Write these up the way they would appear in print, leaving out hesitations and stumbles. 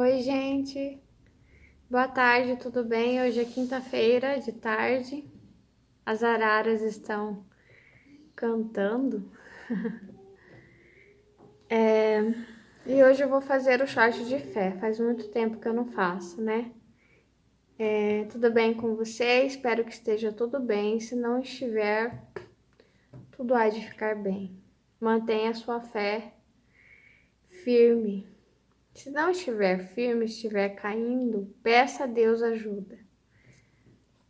Oi, gente. Boa tarde, tudo bem? Hoje é quinta-feira de tarde. As araras estão cantando. E hoje eu vou fazer o shot de fé. Faz muito tempo que eu não faço, né? Tudo bem com você? Espero que esteja tudo bem. Se não estiver, tudo há de ficar bem. Mantenha a sua fé firme. Se não estiver firme, estiver caindo, peça a Deus ajuda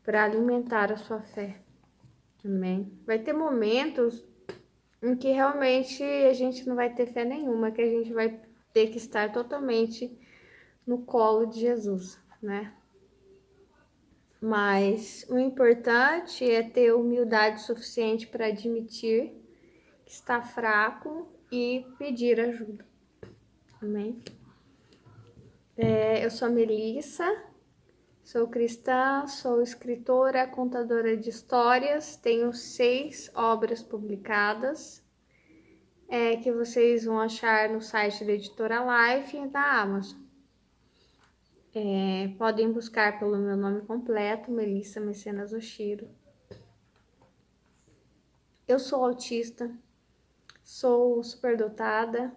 para alimentar a sua fé. Amém. Vai ter momentos em que realmente a gente não vai ter fé nenhuma, que a gente vai ter que estar totalmente no colo de Jesus, né? Mas o importante é ter humildade suficiente para admitir que está fraco e pedir ajuda. Amém? Eu sou a Melissa, sou cristã, sou escritora, contadora de histórias, tenho 6 obras publicadas, que vocês vão achar no site da Editora Life e da Amazon. Podem buscar pelo meu nome completo, Melissa Mecenas Oshiro. Eu sou autista, sou superdotada,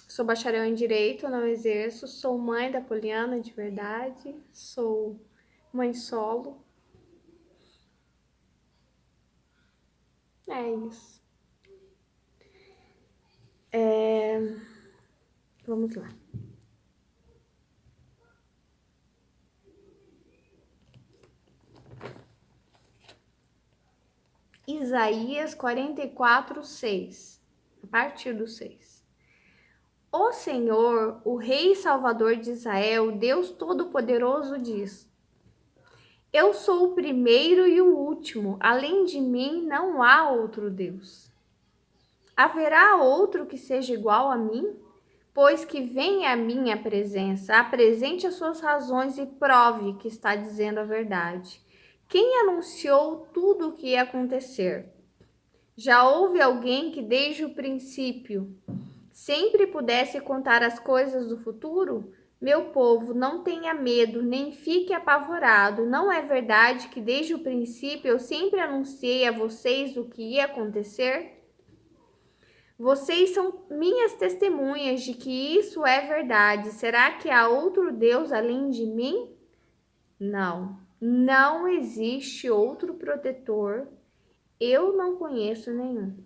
sou bacharel em Direito, não exerço, sou mãe da Poliana de verdade, sou mãe solo. É isso. Vamos lá. Isaías 44, 6. A partir do 6. O Senhor, o Rei e Salvador de Israel, Deus Todo-Poderoso, diz: Eu sou o primeiro e o último, além de mim não há outro Deus. Haverá outro que seja igual a mim? Pois que venha à minha presença, apresente as suas razões e prove que está dizendo a verdade. Quem anunciou tudo o que ia acontecer? Já houve alguém que desde o princípio sempre pudesse contar as coisas do futuro? Meu povo, não tenha medo, nem fique apavorado. Não é verdade que desde o princípio eu sempre anunciei a vocês o que ia acontecer? Vocês são minhas testemunhas de que isso é verdade. Será que há outro Deus além de mim? Não, não existe outro protetor. Eu não conheço nenhum.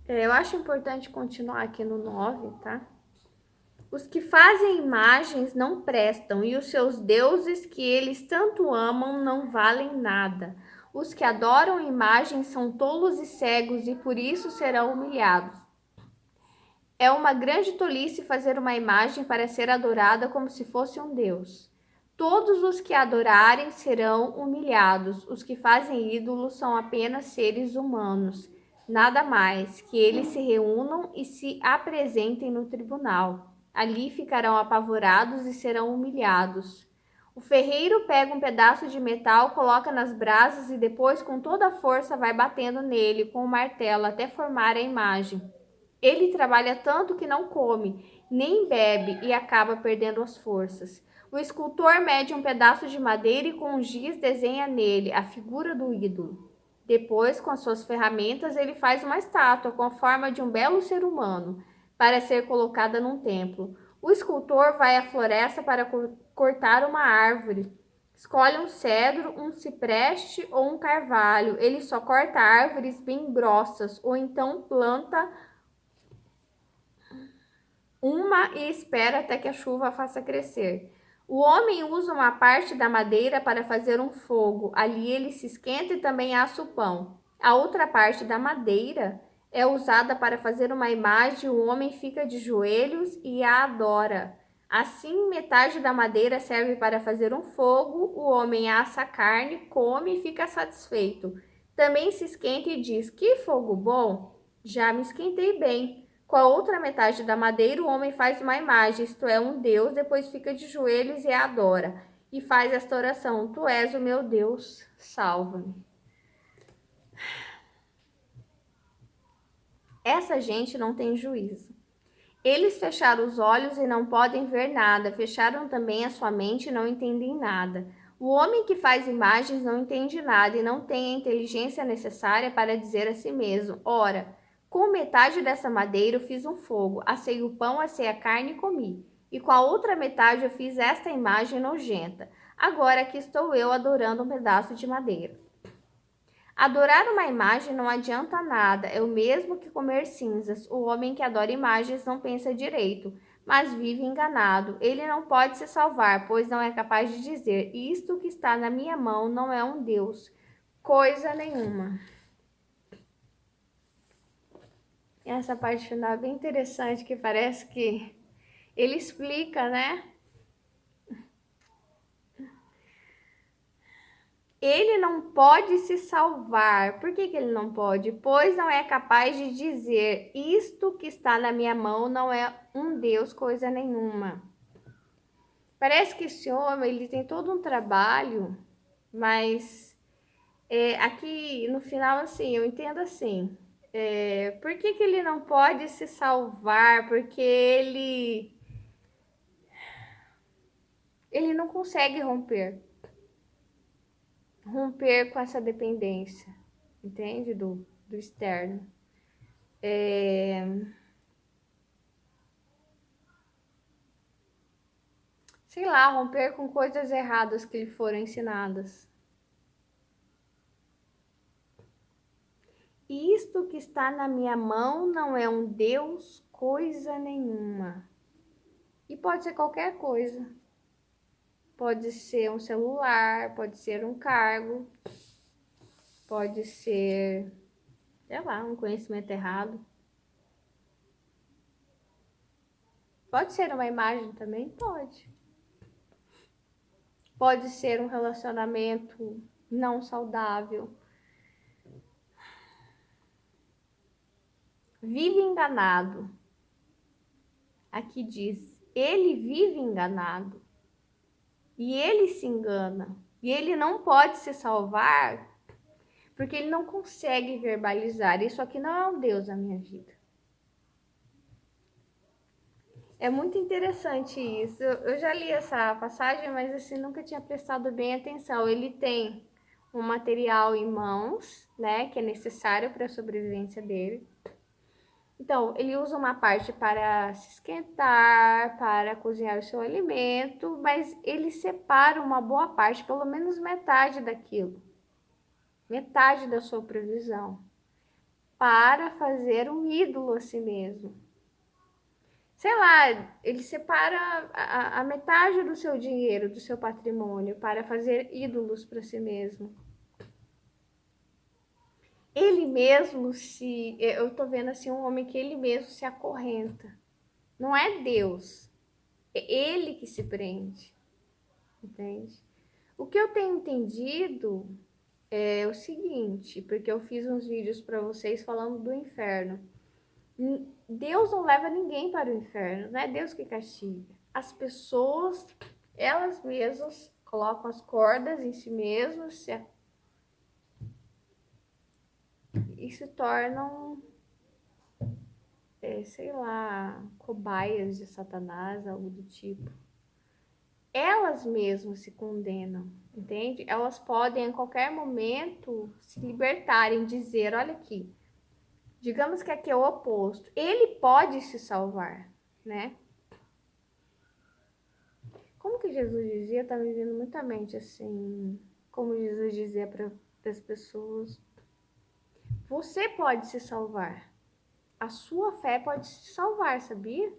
Eu acho importante continuar aqui no 9, tá? Os que fazem imagens não prestam, e os seus deuses que eles tanto amam não valem nada. Os que adoram imagens são tolos e cegos, e por isso serão humilhados. É uma grande tolice fazer uma imagem para ser adorada como se fosse um deus. Todos os que adorarem serão humilhados. Os que fazem ídolos são apenas seres humanos. Nada mais, que eles se reúnam e se apresentem no tribunal. Ali ficarão apavorados e serão humilhados. O ferreiro pega um pedaço de metal, coloca nas brasas e depois, com toda a força, vai batendo nele com o martelo até formar a imagem. Ele trabalha tanto que não come, nem bebe e acaba perdendo as forças. O escultor mede um pedaço de madeira e com um giz desenha nele a figura do ídolo. Depois, com as suas ferramentas, ele faz uma estátua com a forma de um belo ser humano, para ser colocada num templo. O escultor vai à floresta para cortar uma árvore. Escolhe um cedro, um cipreste ou um carvalho. Ele só corta árvores bem grossas, ou então planta uma e espera até que a chuva faça crescer. O homem usa uma parte da madeira para fazer um fogo. Ali ele se esquenta e também assa o pão. A outra parte da madeira é usada para fazer uma imagem. O homem fica de joelhos e a adora. Assim, metade da madeira serve para fazer um fogo. O homem assa a carne, come e fica satisfeito. Também se esquenta e diz: Que fogo bom! Já me esquentei bem. Com a outra metade da madeira, o homem faz uma imagem, isto é, um Deus, depois fica de joelhos e a adora. E faz esta oração: Tu és o meu Deus, salva-me. Essa gente não tem juízo. Eles fecharam os olhos e não podem ver nada, fecharam também a sua mente e não entendem nada. O homem que faz imagens não entende nada e não tem a inteligência necessária para dizer a si mesmo: ora, com metade dessa madeira eu fiz um fogo, assei o pão, assei a carne e comi. E com a outra metade eu fiz esta imagem nojenta. Agora aqui estou eu adorando um pedaço de madeira. Adorar uma imagem não adianta nada, é o mesmo que comer cinzas. O homem que adora imagens não pensa direito, mas vive enganado. Ele não pode se salvar, pois não é capaz de dizer: isto que está na minha mão não é um Deus, coisa nenhuma. E essa parte final é bem interessante, que parece que ele explica, né? Ele não pode se salvar. Por que ele não pode? Pois não é capaz de dizer: isto que está na minha mão não é um Deus, coisa nenhuma. Parece que esse homem ele tem todo um trabalho, mas aqui no final, assim, eu entendo assim. Por que ele não pode se salvar? Porque ele não consegue romper com essa dependência, entende? Do externo. Sei lá, romper com coisas erradas que lhe foram ensinadas. Isto que está na minha mão não é um Deus, coisa nenhuma. E pode ser qualquer coisa. Pode ser um celular, pode ser um cargo, pode ser, sei lá, um conhecimento errado. Pode ser uma imagem também? Pode. Pode ser um relacionamento não saudável. Vive enganado. Aqui diz, ele vive enganado. E ele se engana. E ele não pode se salvar porque ele não consegue verbalizar. Isso aqui não é um Deus na minha vida. É muito interessante isso. Eu já li essa passagem, mas assim, nunca tinha prestado bem atenção. Ele tem um material em mãos, né, que é necessário para a sobrevivência dele. Então, ele usa uma parte para se esquentar, para cozinhar o seu alimento, mas ele separa uma boa parte, pelo menos metade daquilo, metade da sua provisão, para fazer um ídolo a si mesmo. Sei lá, ele separa a metade do seu dinheiro, do seu patrimônio, para fazer ídolos para si mesmo. Ele mesmo eu tô vendo assim um homem que ele mesmo se acorrenta. Não é Deus, é ele que se prende, entende? O que eu tenho entendido é o seguinte, porque eu fiz uns vídeos para vocês falando do inferno. Deus não leva ninguém para o inferno, não é Deus que castiga. As pessoas, elas mesmas, colocam as cordas em si mesmas e se tornam, sei lá, cobaias de Satanás, algo do tipo. Elas mesmas se condenam, entende? Elas podem, em qualquer momento, se libertarem, dizer: olha aqui, digamos que aqui é o oposto. Ele pode se salvar, né? Como que Jesus dizia? Tá me vindo muita mente assim. Como Jesus dizia para as pessoas: você pode se salvar. A sua fé pode se salvar, sabia?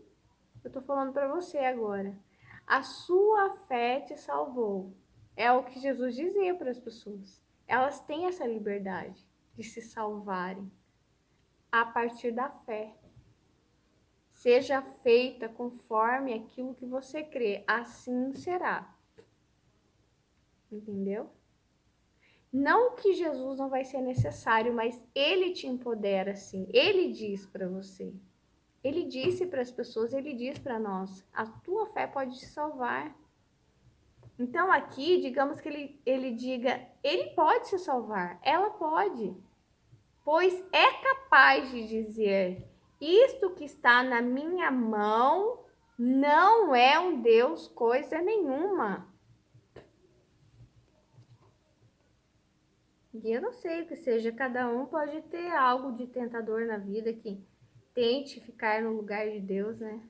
Eu tô falando para você agora. A sua fé te salvou. É o que Jesus dizia para as pessoas. Elas têm essa liberdade de se salvarem a partir da fé. Seja feita conforme aquilo que você crê, assim será. Entendeu? Não que Jesus não vai ser necessário, mas ele te empodera assim. Ele diz para você. Ele disse para as pessoas, ele diz para nós: a tua fé pode te salvar. Então aqui, digamos que ele diga, ele pode se salvar, ela pode. pois é capaz de dizer: isto que está na minha mão não é um Deus coisa nenhuma. E eu não sei o que seja, cada um pode ter algo de tentador na vida que tente ficar no lugar de Deus, né?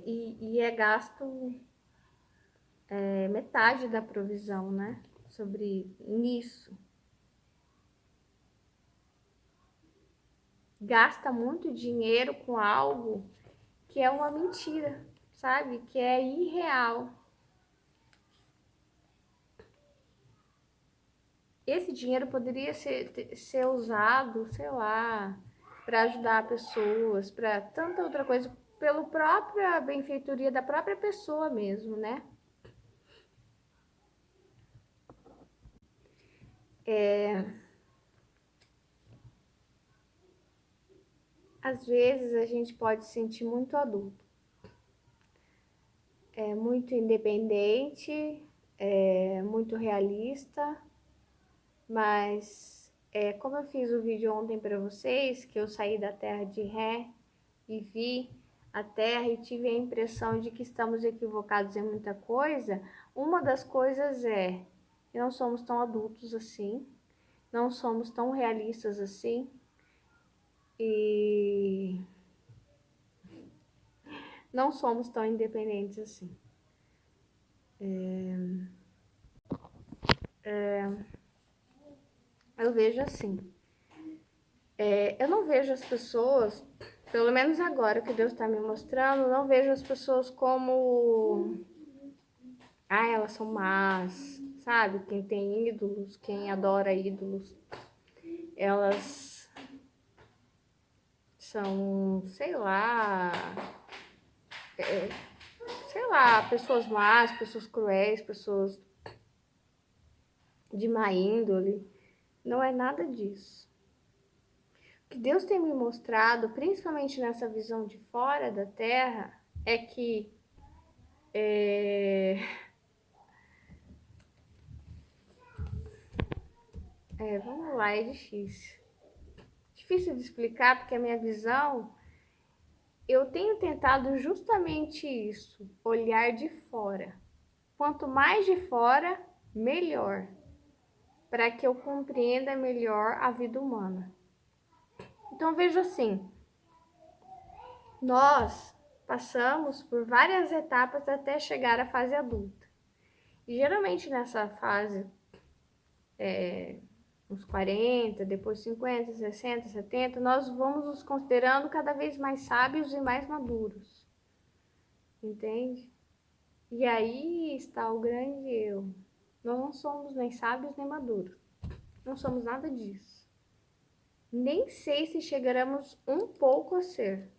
E é gasto metade da provisão, né? Sobre nisso. Gasta muito dinheiro com algo que é uma mentira, sabe? Que é irreal. Esse dinheiro poderia ser usado, sei lá, para ajudar pessoas, para tanta outra coisa, pela própria benfeitoria da própria pessoa mesmo, né? Às vezes a gente pode se sentir muito adulto, muito independente, muito realista, mas como eu fiz o vídeo ontem para vocês, que eu saí da terra de Ré e vi a Terra e tive a impressão de que estamos equivocados em muita coisa, uma das coisas é que não somos tão adultos assim, não somos tão realistas assim e não somos tão independentes assim. Eu vejo assim, eu não vejo as pessoas, pelo menos agora que Deus está me mostrando, não vejo as pessoas como elas são más, sabe? Quem tem ídolos, quem adora ídolos, elas são, sei lá, pessoas más, pessoas cruéis, pessoas de má índole. Não é nada disso. O que Deus tem me mostrado, principalmente nessa visão de fora da Terra, é que vamos lá, é difícil. Difícil de explicar porque a minha visão, eu tenho tentado justamente isso, olhar de fora. Quanto mais de fora, melhor, para que eu compreenda melhor a vida humana. Então veja assim, nós passamos por várias etapas até chegar à fase adulta. E geralmente nessa fase, uns 40, depois 50, 60, 70, nós vamos nos considerando cada vez mais sábios e mais maduros. Entende? E aí está o grande erro. Nós não somos nem sábios nem maduros. Não somos nada disso. Nem sei se chegaremos um pouco a ser.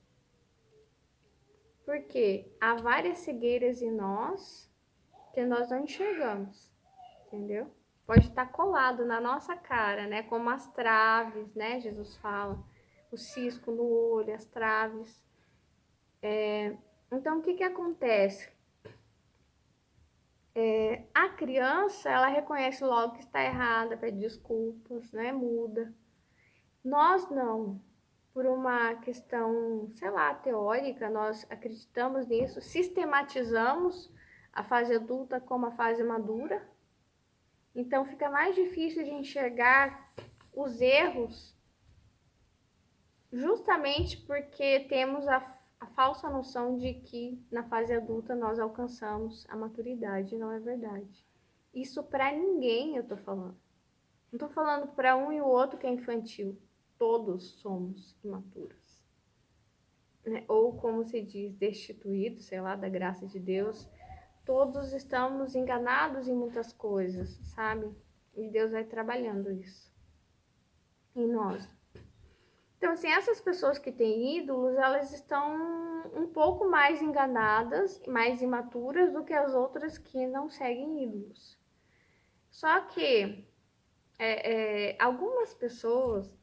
Porque há várias cegueiras em nós que nós não enxergamos. Entendeu? Pode estar colado na nossa cara, né? Como as traves, né? Jesus fala. O cisco no olho, as traves. Então, o que acontece? A criança, ela reconhece logo que está errada, pede desculpas, né? Muda. Nós não. Por uma questão, sei lá, teórica, nós acreditamos nisso, sistematizamos a fase adulta como a fase madura. Então fica mais difícil de enxergar os erros justamente porque temos a falsa noção de que na fase adulta nós alcançamos a maturidade, não é verdade. Isso para ninguém eu tô falando. Não tô falando para um e o outro que é infantil. Todos somos imaturos. Né? Ou como se diz, destituídos, sei lá, da graça de Deus. Todos estamos enganados em muitas coisas, sabe? E Deus vai trabalhando isso em nós. Então, assim, essas pessoas que têm ídolos, elas estão um pouco mais enganadas, mais imaturas do que as outras que não seguem ídolos. Só que algumas pessoas,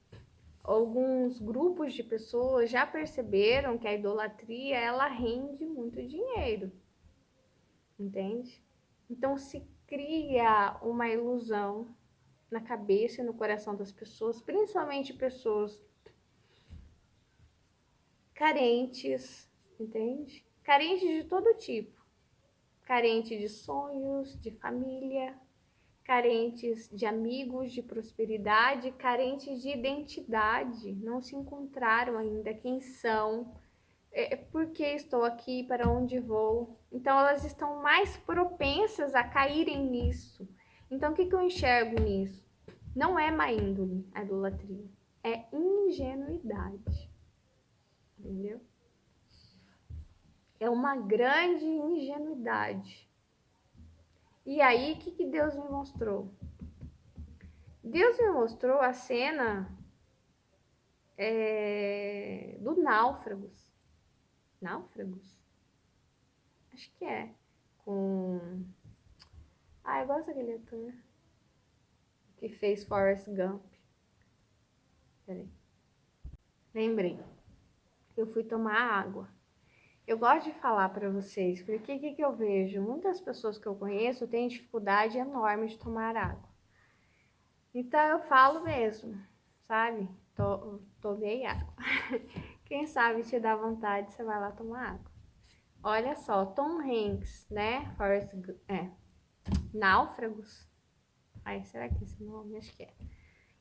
alguns grupos de pessoas já perceberam que a idolatria, ela rende muito dinheiro, entende? Então se cria uma ilusão na cabeça e no coração das pessoas, principalmente pessoas carentes, entende? Carentes de todo tipo. Carente de sonhos, de família, carentes de amigos, de prosperidade, carentes de identidade. Não se encontraram ainda quem são, por que estou aqui, para onde vou. Então elas estão mais propensas a caírem nisso. Então o que eu enxergo nisso? Não é má índole a idolatria, é ingenuidade, entendeu? É uma grande ingenuidade. E aí, o que Deus me mostrou? Deus me mostrou a cena do Náufragos. Náufragos? Acho que é. Com. Ah, eu gosto daquele ator que fez Forrest Gump. Peraí. Lembrei. Eu fui tomar água. Eu gosto de falar para vocês, porque o que eu vejo? Muitas pessoas que eu conheço têm dificuldade enorme de tomar água. Então eu falo mesmo, sabe? Tomei água. Quem sabe te dá vontade, você vai lá tomar água. Olha só, Tom Hanks, né? Náufragos. Ai, será que é esse nome? Acho que é.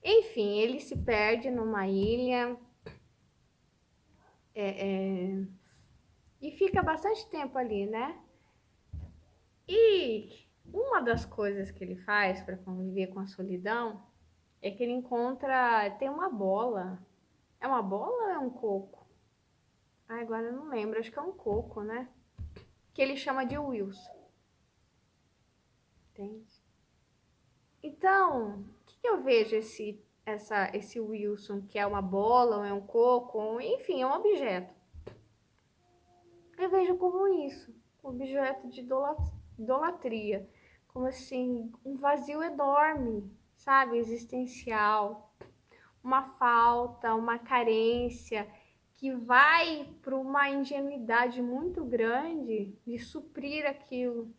Enfim, ele se perde numa ilha e fica bastante tempo ali, né? E uma das coisas que ele faz para conviver com a solidão é que ele encontra, tem uma bola. É uma bola ou é um coco? Ah, agora eu não lembro, acho que é um coco, né? Que ele chama de Wilson. Entende? Então, o que eu vejo esse Wilson, que é uma bola, ou é um coco, ou, enfim, é um objeto? Eu vejo como isso, um objeto de idolatria, como assim, um vazio enorme, sabe, existencial, uma falta, uma carência que vai para uma ingenuidade muito grande de suprir aquilo,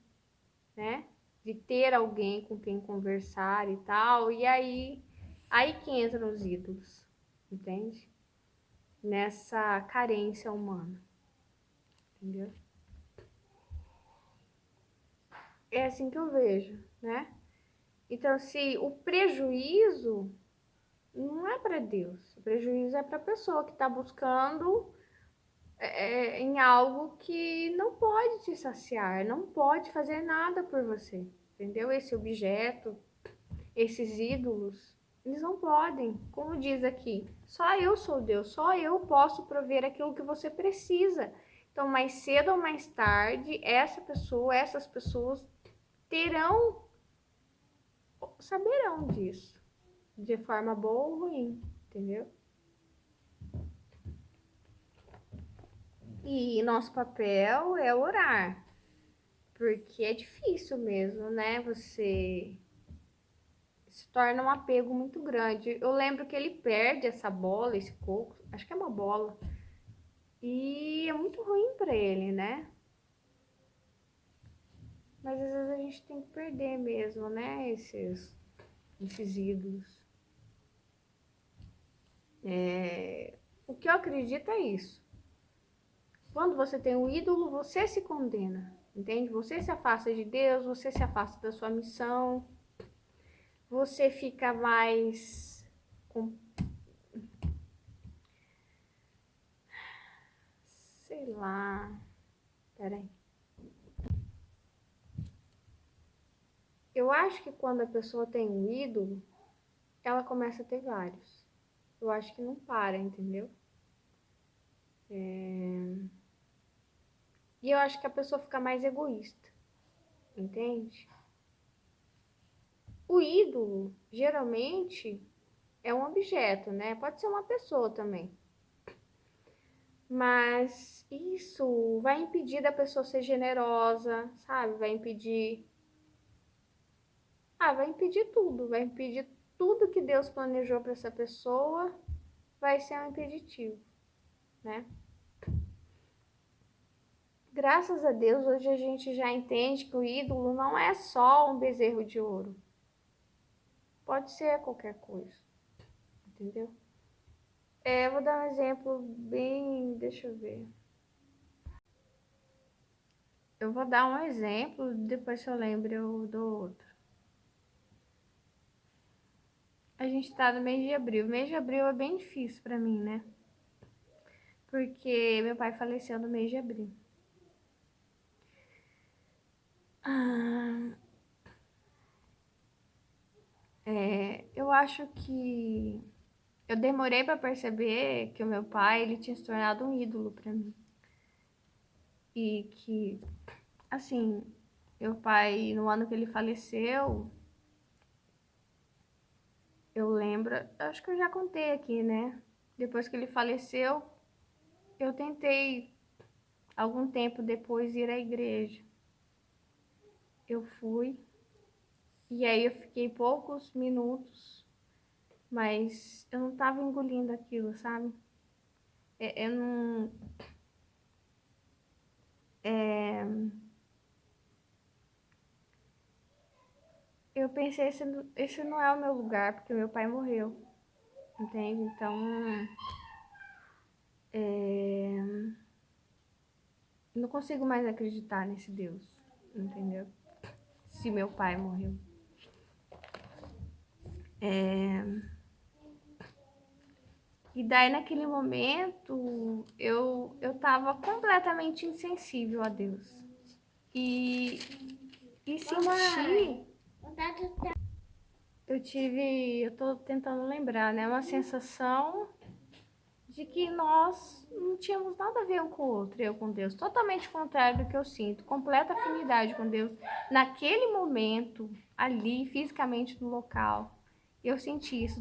né? De ter alguém com quem conversar e tal, e aí que entram os ídolos, entende? Nessa carência humana, entendeu? É assim que eu vejo, né? Então, se o prejuízo não é para Deus, o prejuízo é para a pessoa que está buscando em algo que não pode te saciar, não pode fazer nada por você, entendeu? Esse objeto, esses ídolos, eles não podem, como diz aqui, só eu sou Deus, só eu posso prover aquilo que você precisa. Então, mais cedo ou mais tarde, essas pessoas terão, saberão disso, de forma boa ou ruim, entendeu? E nosso papel é orar, porque é difícil mesmo, né? Você se torna um apego muito grande. Eu lembro que ele perde essa bola, esse coco, acho que é uma bola, e é muito ruim para ele, né? Mas às vezes a gente tem que perder mesmo, né? Esses ídolos. O que eu acredito é isso. Quando você tem um ídolo, você se condena, entende? Você se afasta de Deus, você se afasta da sua missão, você fica mais com, sei lá, peraí. Eu acho que quando a pessoa tem um ídolo, ela começa a ter vários. Eu acho que não para, entendeu? E eu acho que a pessoa fica mais egoísta, entende? O ídolo, geralmente, é um objeto, né? Pode ser uma pessoa também. Mas isso vai impedir da pessoa ser generosa, sabe? Vai impedir tudo, vai impedir tudo que Deus planejou para essa pessoa, vai ser um impeditivo, né? Graças a Deus, hoje a gente já entende que o ídolo não é só um bezerro de ouro. Pode ser qualquer coisa, entendeu? Vou dar um exemplo bem. Deixa eu ver. Eu vou dar um exemplo, depois se eu lembro eu dou outro. A gente tá no mês de abril. O mês de abril é bem difícil pra mim, né? Porque meu pai faleceu no mês de abril. Ah, eu acho que eu demorei pra perceber que o meu pai ele tinha se tornado um ídolo pra mim. E que, assim, meu pai, no ano que ele faleceu, eu lembro, acho que eu já contei aqui, né? Depois que ele faleceu, eu tentei, algum tempo depois, ir à igreja. Eu fui, e aí eu fiquei poucos minutos, mas eu não tava engolindo aquilo, sabe? Eu não. é, eu pensei, esse não é o meu lugar, porque meu pai morreu, entende? Então, é, não consigo mais acreditar nesse Deus, entendeu? Se meu pai morreu. É, e daí, naquele momento, eu tava completamente insensível a Deus. E, e senti, eu tô tentando lembrar, né? Uma sensação de que nós não tínhamos nada a ver um com o outro, eu com Deus. Totalmente contrário do que eu sinto. Completa afinidade com Deus. Naquele momento, ali, fisicamente no local, eu senti isso.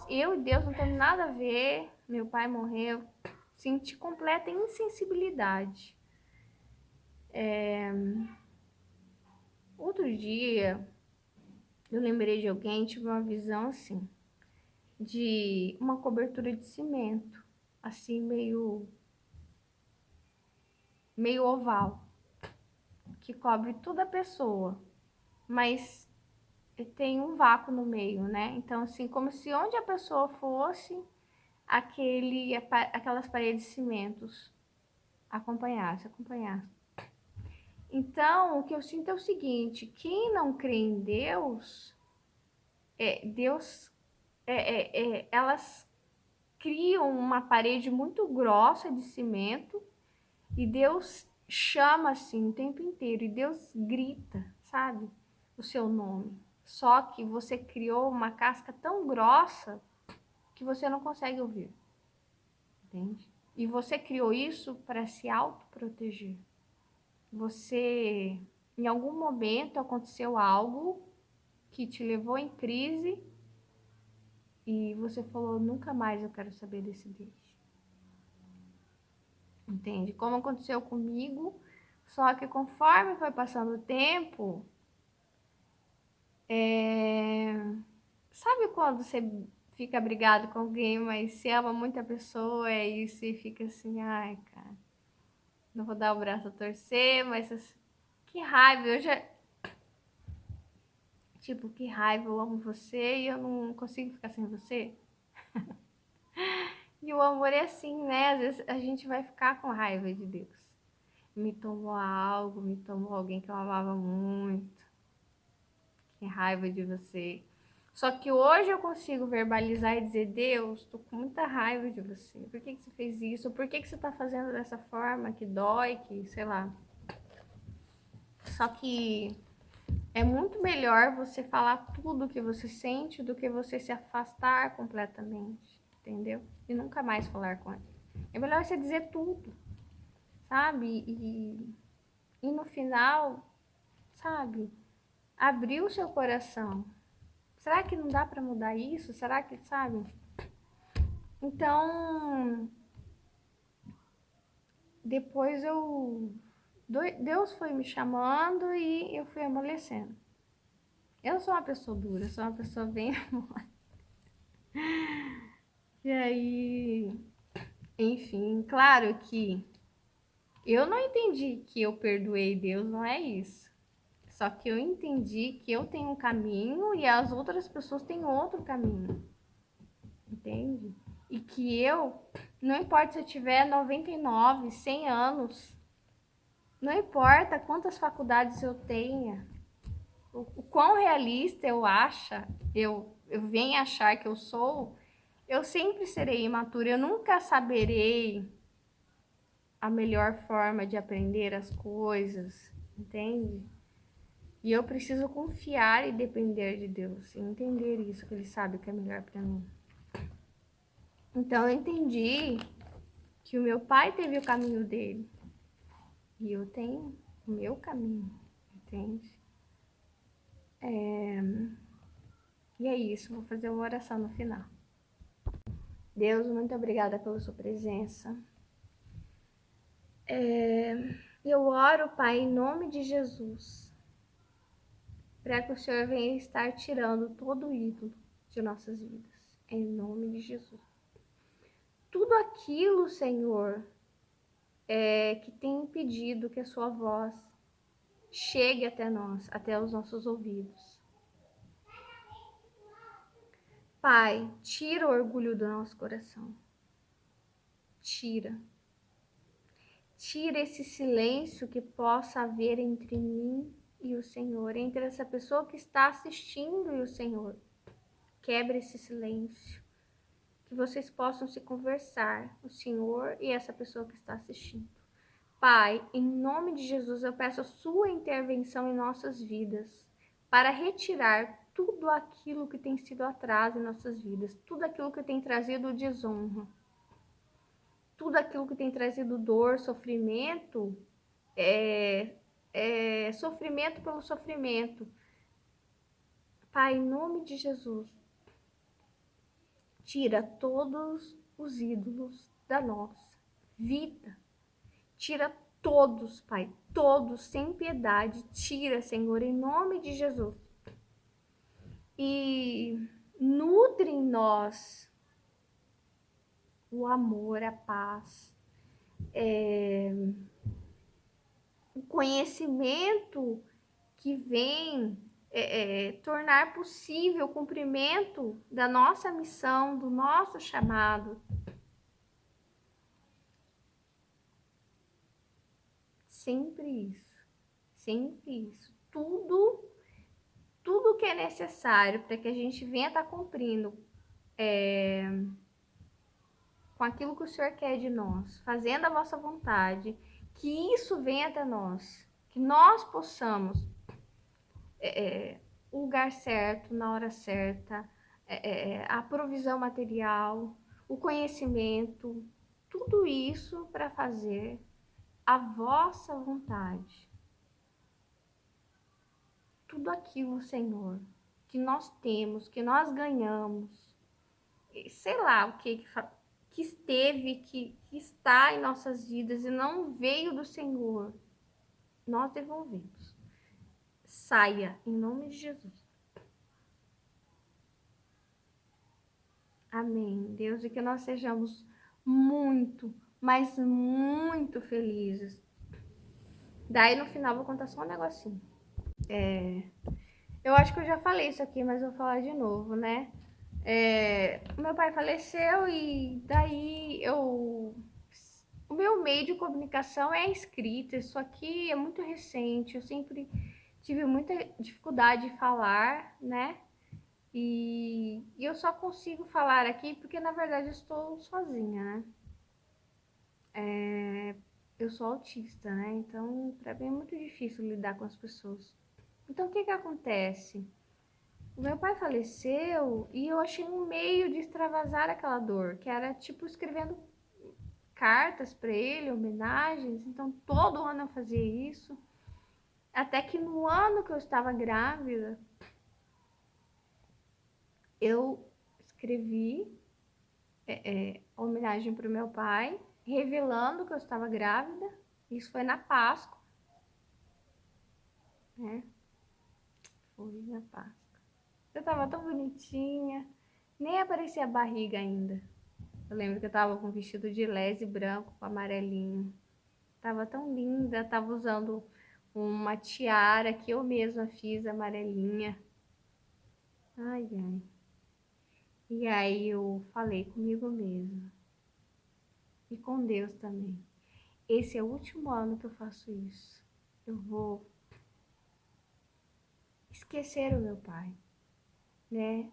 Eu e Deus não temos nada a ver. Meu pai morreu. Senti completa insensibilidade. Outro dia, eu lembrei de alguém, tive uma visão assim, de uma cobertura de cimento, assim, meio oval, que cobre toda a pessoa, mas tem um vácuo no meio, né? Então, assim, como se onde a pessoa fosse, aquelas paredes de cimentos acompanhasse. Então, o que eu sinto é o seguinte: quem não crê em Deus, Deus, elas criam uma parede muito grossa de cimento e Deus chama assim o tempo inteiro e Deus grita, sabe? O seu nome. Só que você criou uma casca tão grossa que você não consegue ouvir, entende? E você criou isso para se autoproteger. Você, em algum momento, aconteceu algo que te levou em crise e você falou: nunca mais eu quero saber desse Deus. Entende? Como aconteceu comigo, só que conforme foi passando o tempo, é... sabe quando você fica brigado com alguém, mas você ama muito a pessoa e você fica assim, ai, cara, não vou dar o braço a torcer, mas que raiva, eu já. Tipo, que raiva, eu amo você e eu não consigo ficar sem você. E o amor é assim, né? Às vezes a gente vai ficar com raiva de Deus. Me tomou algo, me tomou alguém que eu amava muito. Que raiva de você. Só que hoje eu consigo verbalizar e dizer: Deus, tô com muita raiva de você. Por que você fez isso? Por que você tá fazendo dessa forma que dói, que sei lá. Só que é muito melhor você falar tudo o que você sente do que você se afastar completamente, entendeu? E nunca mais falar com ele. É melhor você dizer tudo, sabe? E no final, sabe? Abrir o seu coração. Será que não dá para mudar isso? Será que, sabe? Então, depois Deus foi me chamando e eu fui amolecendo. Eu sou uma pessoa dura, sou uma pessoa bem amor. E aí, enfim, claro que Eu não entendi que eu perdoei Deus, não é isso. Só que eu entendi que eu tenho um caminho e as outras pessoas têm outro caminho. Entende? E que eu, não importa se eu tiver 99, 100 anos, não importa quantas faculdades eu tenha, o quão realista eu venho achar que eu sou, eu sempre serei imatura, eu nunca saberei a melhor forma de aprender as coisas, entende? E eu preciso confiar e depender de Deus, e entender isso, que Ele sabe o que é melhor para mim. Então eu entendi que o meu pai teve o caminho dele e eu tenho o meu caminho, entende? E é isso, vou fazer uma oração no final. Deus, muito obrigada pela sua presença. Eu oro, Pai, em nome de Jesus, para que o Senhor venha estar tirando todo o ídolo de nossas vidas, em nome de Jesus. Tudo aquilo, Senhor, que tem impedido que a sua voz chegue até nós, até os nossos ouvidos. Pai, tira o orgulho do nosso coração. Tira. Tira esse silêncio que possa haver entre mim e o Senhor, entre essa pessoa que está assistindo e o Senhor. Quebra esse silêncio. Que vocês possam se conversar, o Senhor e essa pessoa que está assistindo. Pai, em nome de Jesus, eu peço a sua intervenção em nossas vidas para retirar tudo aquilo que tem sido atraso em nossas vidas, tudo aquilo que tem trazido desonra, tudo aquilo que tem trazido dor, sofrimento, sofrimento pelo sofrimento. Pai, em nome de Jesus, tira todos os ídolos da nossa vida. Tira todos, Pai, todos, sem piedade. Tira, Senhor, em nome de Jesus. E nutre em nós o amor, a paz, o conhecimento que vem tornar possível o cumprimento da nossa missão, do nosso chamado. Sempre isso, sempre isso. Tudo que é necessário para que a gente venha estar cumprindo com aquilo que o Senhor quer de nós, fazendo a vossa vontade, que isso venha até nós, que nós possamos o lugar certo, na hora certa, a provisão material, o conhecimento, tudo isso para fazer a vossa vontade. Tudo aquilo, Senhor, que nós temos, que nós ganhamos, sei lá o que esteve, que está em nossas vidas e não veio do Senhor, nós devolvemos. Saia, em nome de Jesus. Amém, Deus, e que nós sejamos muito, mas muito felizes. Daí no final vou contar só um negocinho. Eu acho que eu já falei isso aqui, mas vou falar de novo, né? Meu pai faleceu e daí o meu meio de comunicação é a escrita. Isso aqui é muito recente. Eu sempre tive muita dificuldade de falar, né? E eu só consigo falar aqui porque, na verdade, eu estou sozinha, né? Eu sou autista, né? Então, para mim é muito difícil lidar com as pessoas. Então, o que que acontece? O meu pai faleceu e eu achei um meio de extravasar aquela dor, que era tipo escrevendo cartas para ele, homenagens. Então, todo ano eu fazia isso. Até que no ano que eu estava grávida, eu escrevi homenagem para o meu pai, revelando que eu estava grávida. Isso foi na Páscoa, né? Foi na Páscoa. Eu tava tão bonitinha, nem aparecia a barriga ainda. Eu lembro que eu tava com um vestido de lese branco com amarelinho. Tava tão linda, tava usando uma tiara que eu mesma fiz, amarelinha. Ai, ai. E aí eu falei comigo mesma e com Deus também. Esse é o último ano que eu faço isso. Eu vou esquecer o meu pai, né?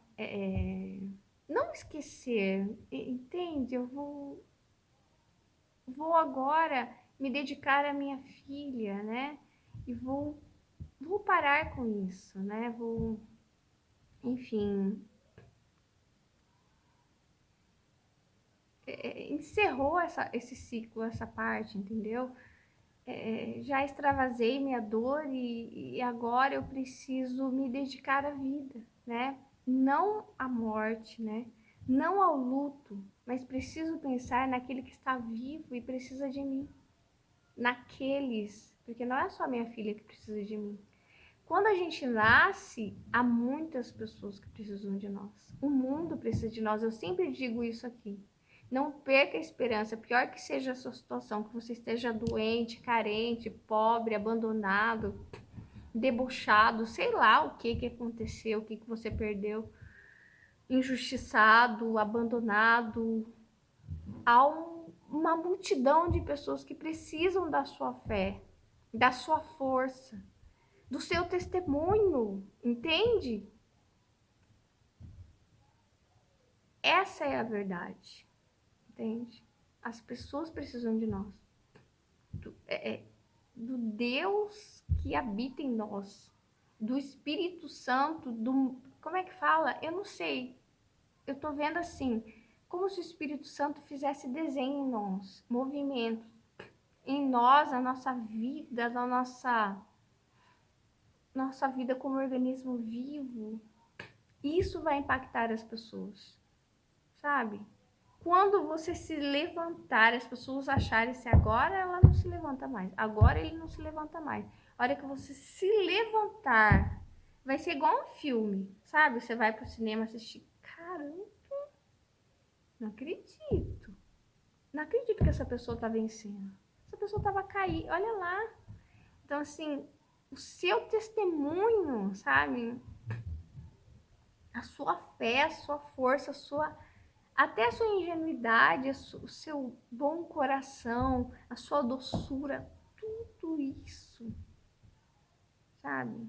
Não esquecer, entende? Eu vou agora me dedicar à minha filha, né? E vou parar com isso, né? Enfim, encerrou esse ciclo, essa parte, entendeu? Já extravasei minha dor e agora eu preciso me dedicar à vida, né? Não à morte, né? Não ao luto, mas preciso pensar naquele que está vivo e precisa de mim. Naqueles, porque não é só minha filha que precisa de mim. Quando a gente nasce, há muitas pessoas que precisam de nós. O mundo precisa de nós. Eu sempre digo isso aqui. Não perca a esperança. Pior que seja a sua situação, que você esteja doente, carente, pobre, abandonado, debochado, sei lá o que aconteceu, o que você perdeu, injustiçado, abandonado. Há uma multidão de pessoas que precisam da sua fé, da sua força, do seu testemunho, entende? Essa é a verdade, entende? As pessoas precisam de nós, do Deus que habita em nós, do Espírito Santo, como é que fala? Eu não sei, eu tô vendo assim, como se o Espírito Santo fizesse desenho em nós, movimento em nós, a nossa vida, a nossa vida como organismo vivo. Isso vai impactar as pessoas, sabe? Quando você se levantar, as pessoas acharem se agora ela não se levanta mais, agora ele não se levanta mais. A hora que você se levantar, vai ser igual um filme, sabe? Você vai pro cinema assistir, caramba, não acredito. Não acredito que essa pessoa tá vencendo. Essa pessoa tava cair, olha lá. Então, assim, o seu testemunho, sabe? A sua fé, a sua força, até a sua ingenuidade, o seu bom coração, a sua doçura, tudo isso, sabe?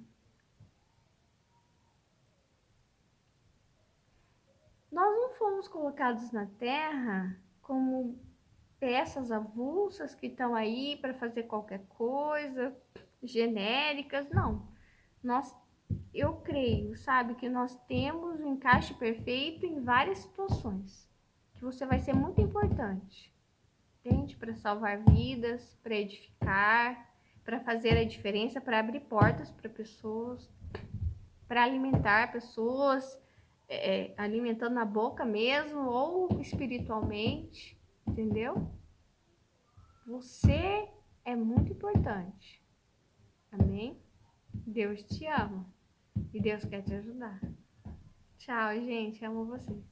Nós não fomos colocados na Terra como peças avulsas que estão aí para fazer qualquer coisa, genéricas, não. Nós, eu creio, sabe, que nós temos um encaixe perfeito em várias situações, que você vai ser muito importante. Entende? Para salvar vidas, para edificar, para fazer a diferença, para abrir portas para pessoas, para alimentar pessoas, alimentando na boca mesmo ou espiritualmente, entendeu? Você é muito importante. Amém? Deus te ama e Deus quer te ajudar. Tchau, gente. Amo vocês.